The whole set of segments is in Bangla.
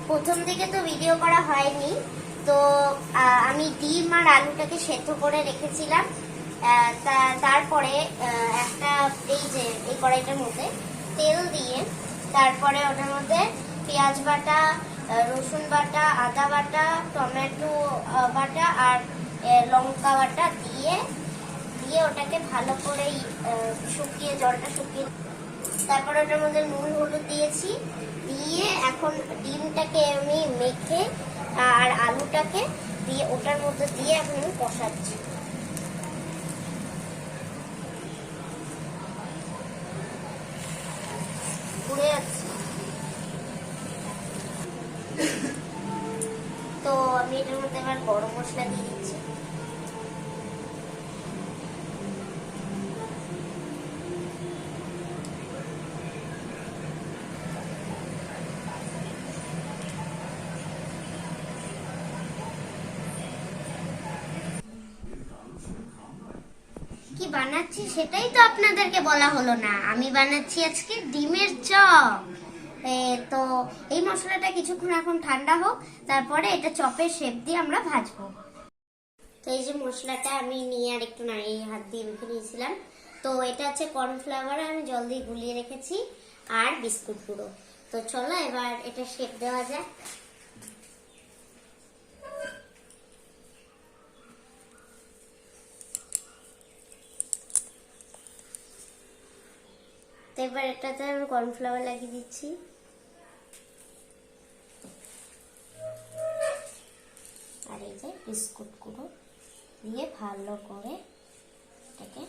প্রথম দিকে তো ভিডিও করা হয়নি, তো আমি ডিম আর আলুটাকে সেদ্ধ করে রেখেছিলাম। তারপরে একটা এই কড়াইটার মধ্যে তেল দিয়ে তারপরে ওটার মধ্যে পেঁয়াজ বাটা, রসুন বাটা, আদা বাটা, টমেটো বাটা আর লঙ্কা বাটা দিয়ে ওটাকে ভালো করে জলটা শুকিয়ে তারপরে ওটার মধ্যে নুন হলুদ দিয়েছি। দিয়ে এখন ডিমটাকে আমি মেখে আর আলুটাকে দিয়ে ওটার মধ্যে দিয়ে এখন আমি কষাচ্ছি। পুড়ে যাচ্ছে, তো আমি এটার মধ্যে এবার গরম মশলা দিয়ে দিচ্ছি। কি বানাচ্ছি সেটাই তো আপনাদেরকে বলা হলো না। আমি বানাচ্ছি আজকে ডিমের চপ। তো এই মশলাটা কিছুক্ষণ এখন ঠান্ডা হোক, তারপরে এটা চপের শেপ দিয়ে আমরা ভাজবো। তো এই যে মশলাটা আমি নিয়ে আর একটু নাড়িয়ে হাত দিয়ে মেখে নিয়েছিলাম। তো এটা হচ্ছে কর্নফ্লাওয়ার, আমি জল দিয়ে গুলিয়ে রেখেছি, আর বিস্কুট গুঁড়ো। তো চলো এবার এটা শেপ দেওয়া যাক। তো এবার এটাতে আমি কর্নফ্লাওয়ার লাগিয়ে দিচ্ছি। আর এই যে বিস্কুট গুঁড়ো দিয়ে ভালো করে এটাকে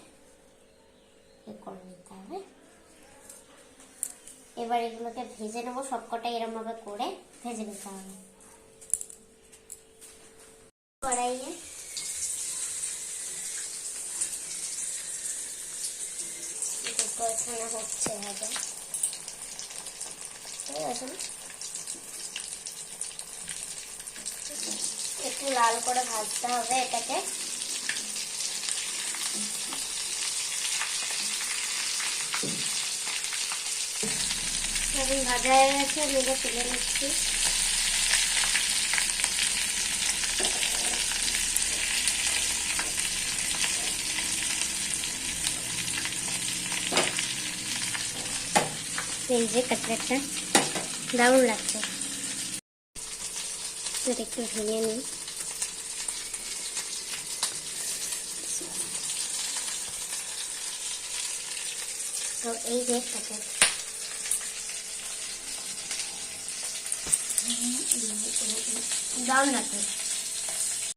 করে নিতে হবে। এবার এগুলোকে ভেজে নেবো, সবকটা এরকম ভাবে করে ভেজে নিতে হবে। কড়াইয়ে এখানে হচ্ছে হবে, ঠিক আছে। একটু লাল করে ভাজতে হবে এটাকে। ভাজা হয়ে গেছে, আমি এটা তুলে নিচ্ছি। এই যে কাটলেটটা দারুণ লাগছে, এটা একটু ভেঙে নিই। তো এই যে কাটলেট দারুণ লাগছে।